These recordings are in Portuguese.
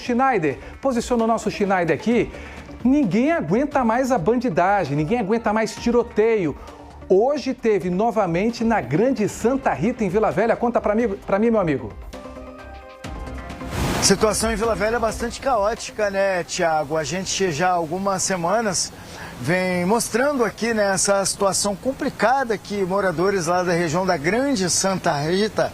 Schneider. Posiciona o nosso Schneider aqui. Ninguém aguenta mais a bandidagem, ninguém aguenta mais tiroteio. Hoje teve novamente na Grande Santa Rita, em Vila Velha. Conta pra mim, meu amigo. A situação em Vila Velha é bastante caótica, né, Tiago? A gente já há algumas semanas vem mostrando aqui, né, essa situação complicada que moradores lá da região da Grande Santa Rita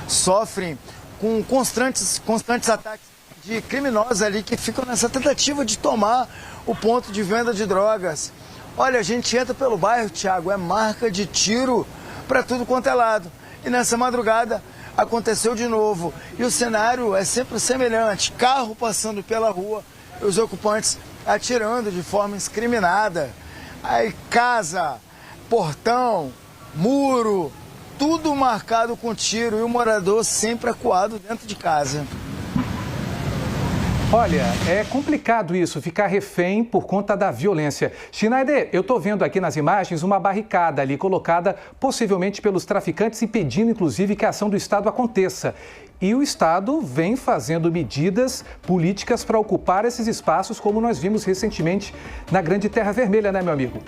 sofrem com constantes ataques de criminosos ali que ficam nessa tentativa de tomar o ponto de venda de drogas. Olha, a gente entra pelo bairro, Tiago, é marca de tiro para tudo quanto é lado. E nessa madrugada aconteceu de novo. E o cenário é sempre semelhante. Carro passando pela rua e os ocupantes atirando de forma indiscriminada. Aí casa, portão, muro, tudo marcado com tiro e o morador sempre acuado dentro de casa. Olha, é complicado isso, ficar refém por conta da violência. Schneider, eu estou vendo aqui nas imagens uma barricada ali colocada possivelmente pelos traficantes, impedindo inclusive que a ação do Estado aconteça. E o Estado vem fazendo medidas políticas para ocupar esses espaços, como nós vimos recentemente na Grande Terra Vermelha, né, meu amigo?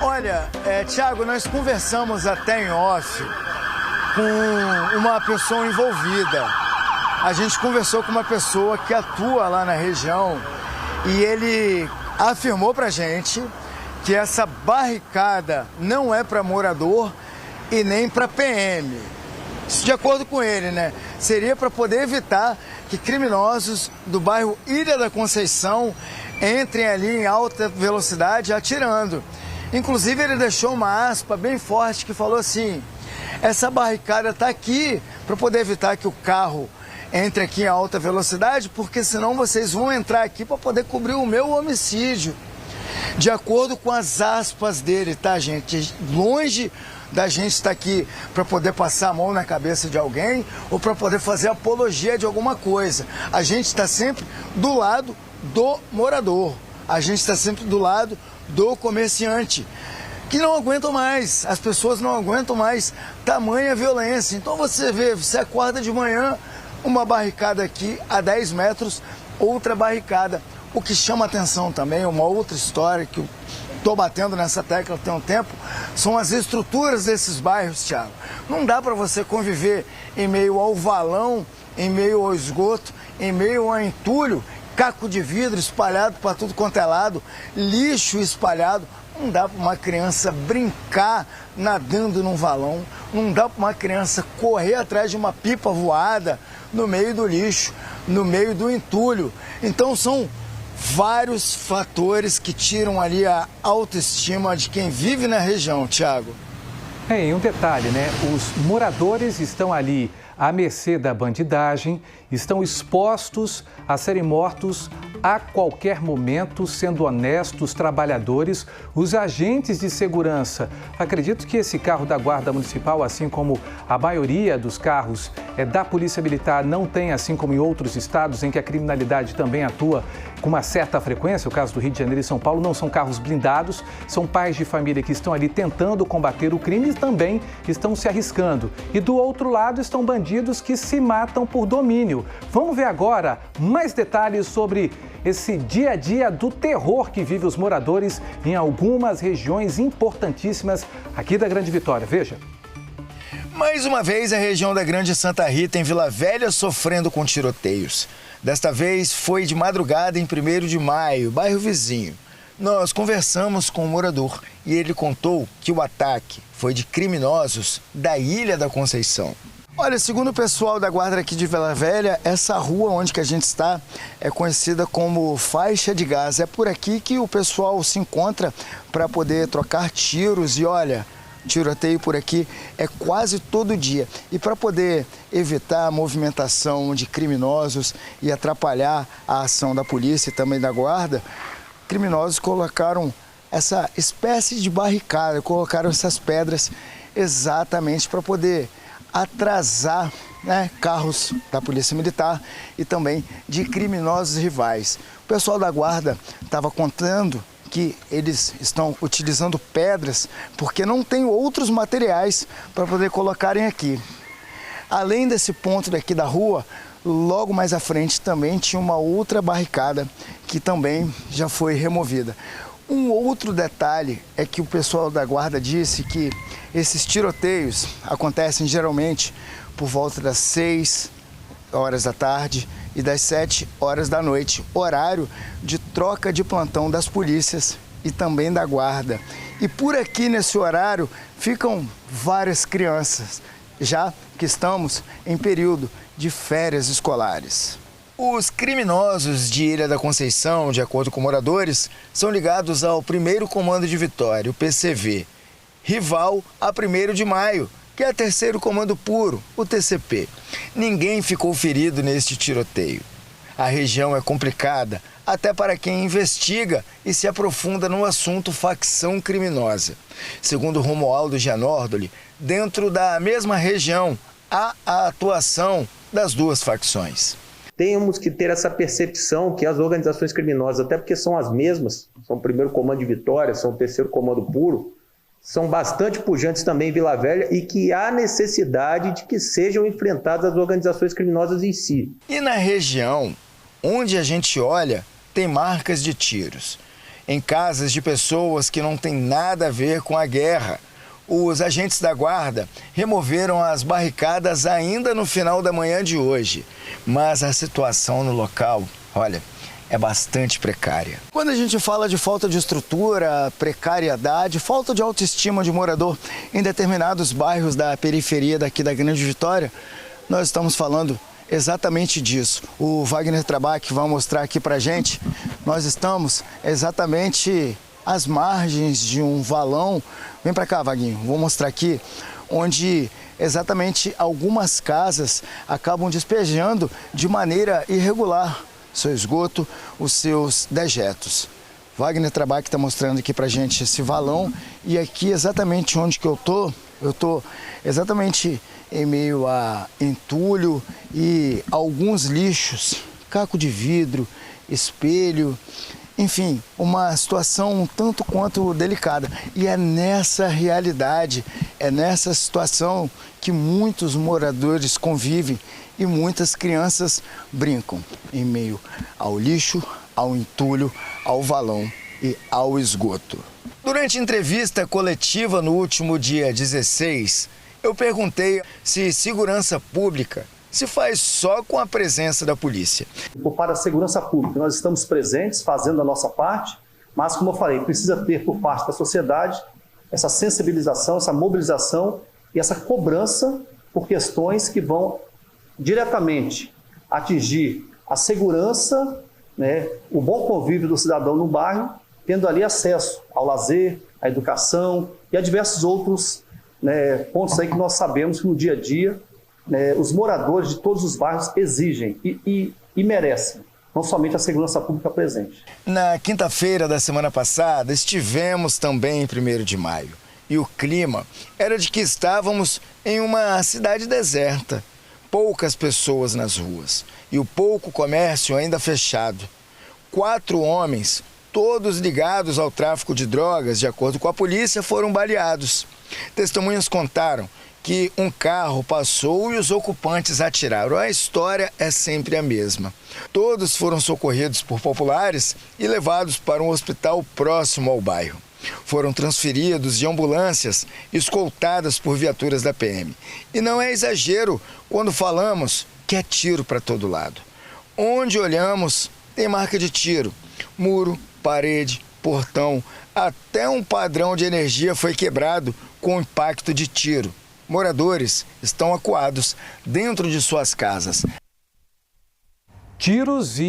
Olha, Tiago, nós conversamos até em off com uma pessoa envolvida. A gente conversou com uma pessoa que atua lá na região e ele afirmou pra gente que essa barricada não é para morador e nem para PM. Isso de acordo com ele, né? Seria para poder evitar que criminosos do bairro Ilha da Conceição entrem ali em alta velocidade atirando. Inclusive ele deixou uma aspa bem forte que falou assim: essa barricada tá aqui para poder evitar que o carro entre aqui em alta velocidade, porque senão vocês vão entrar aqui para poder cobrir o meu homicídio. De acordo com as aspas dele, tá, gente? Longe da gente estar aqui para poder passar a mão na cabeça de alguém ou para poder fazer apologia de alguma coisa. A gente está sempre do lado do morador. A gente está sempre do lado do comerciante, que não aguentam mais. As pessoas não aguentam mais tamanha violência. Então você vê, você acorda de manhã, uma barricada aqui a 10 metros, outra barricada. O que chama atenção também, uma outra história que eu estou batendo nessa tecla tem um tempo, são as estruturas desses bairros, Thiago. Não dá para você conviver em meio ao valão, em meio ao esgoto, em meio ao entulho, caco de vidro espalhado para tudo quanto é lado, lixo espalhado. Não dá para uma criança brincar nadando num valão, não dá para uma criança correr atrás de uma pipa voada no meio do lixo, no meio do entulho. Então são vários fatores que tiram ali a autoestima de quem vive na região, Thiago. E um detalhe, né? Os moradores estão ali à mercê da bandidagem, estão expostos a serem mortos a qualquer momento, sendo honestos, trabalhadores, os agentes de segurança. Acredito que esse carro da Guarda Municipal, assim como a maioria dos carros da Polícia Militar, não tem, assim como em outros estados em que a criminalidade também atua com uma certa frequência, o caso do Rio de Janeiro e São Paulo, não são carros blindados, são pais de família que estão ali tentando combater o crime e também estão se arriscando. E do outro lado estão bandidos que se matam por domínio. Vamos ver agora mais detalhes sobre esse dia a dia do terror que vivem os moradores em algumas regiões importantíssimas aqui da Grande Vitória. Veja. Mais uma vez a região da Grande Santa Rita, em Vila Velha, sofrendo com tiroteios. Desta vez foi de madrugada em 1º de maio, bairro vizinho. Nós conversamos com um morador e ele contou que o ataque foi de criminosos da Ilha da Conceição. Olha, segundo o pessoal da guarda aqui de Vila Velha, essa rua onde que a gente está é conhecida como Faixa de Gaza. É por aqui que o pessoal se encontra para poder trocar tiros e olha, tiroteio por aqui é quase todo dia. E para poder evitar a movimentação de criminosos e atrapalhar a ação da polícia e também da guarda, criminosos colocaram essa espécie de barricada, colocaram essas pedras exatamente para poder atrasar, né, carros da Polícia Militar e também de criminosos rivais. O pessoal da guarda estava contando que eles estão utilizando pedras porque não tem outros materiais para poder colocarem aqui. Além desse ponto daqui da rua, logo mais à frente também tinha uma outra barricada que também já foi removida. Um outro detalhe é que o pessoal da guarda disse que esses tiroteios acontecem geralmente por volta das 6 horas da tarde e das 7 horas da noite, horário de troca de plantão das polícias e também da guarda. E por aqui nesse horário ficam várias crianças, já que estamos em período de férias escolares. Os criminosos de Ilha da Conceição, de acordo com moradores, são ligados ao 1º Comando de Vitória, o PCV, rival a 1º de Maio, que é 3º Comando Puro, o TCP. Ninguém ficou ferido neste tiroteio. A região é complicada, até para quem investiga e se aprofunda no assunto facção criminosa. Segundo Romualdo Gianordoli, dentro da mesma região há a atuação das duas facções. Temos que ter essa percepção que as organizações criminosas, até porque são as mesmas, são o 1º Comando de Vitória, são o 3º Comando Puro, são bastante pujantes também em Vila Velha e que há necessidade de que sejam enfrentadas as organizações criminosas em si. E na região, onde a gente olha, tem marcas de tiros. Em casas de pessoas que não têm nada a ver com a guerra. Os agentes da guarda removeram as barricadas ainda no final da manhã de hoje. Mas a situação no local, olha, é bastante precária. Quando a gente fala de falta de estrutura, precariedade, falta de autoestima de morador em determinados bairros da periferia daqui da Grande Vitória, nós estamos falando exatamente disso. O Wagner Trabach vai mostrar aqui pra gente. Nós estamos exatamente às margens de um valão. Vem pra cá, Vaguinho, vou mostrar aqui, onde exatamente algumas casas acabam despejando de maneira irregular seu esgoto, os seus dejetos. Wagner Trabach está mostrando aqui pra gente esse valão e aqui exatamente onde que eu tô exatamente em meio a entulho e alguns lixos, caco de vidro, espelho, enfim, uma situação um tanto quanto delicada. E é nessa realidade, é nessa situação que muitos moradores convivem e muitas crianças brincam em meio ao lixo, ao entulho, ao valão e ao esgoto. Durante entrevista coletiva no último dia 16, eu perguntei se segurança pública se faz só com a presença da polícia. Por parte da segurança pública, nós estamos presentes, fazendo a nossa parte, mas, como eu falei, precisa ter por parte da sociedade essa sensibilização, essa mobilização e essa cobrança por questões que vão diretamente atingir a segurança, né, o bom convívio do cidadão no bairro, tendo ali acesso ao lazer, à educação e a diversos outros, né, pontos aí que nós sabemos que no dia a dia, né, os moradores de todos os bairros exigem e merecem, não somente a segurança pública presente. Na quinta-feira da semana passada, estivemos também em 1º de Maio. E o clima era de que estávamos em uma cidade deserta. Poucas pessoas nas ruas e o pouco comércio ainda fechado. 4 homens, todos ligados ao tráfico de drogas, de acordo com a polícia, foram baleados. Testemunhas contaram que um carro passou e os ocupantes atiraram. A história é sempre a mesma. Todos foram socorridos por populares e levados para um hospital próximo ao bairro. Foram transferidos de ambulâncias escoltadas por viaturas da PM. E não é exagero quando falamos que é tiro para todo lado. Onde olhamos, tem marca de tiro. Muro, parede, portão, até um padrão de energia foi quebrado com o impacto de tiro. Moradores estão acuados dentro de suas casas. Tiros e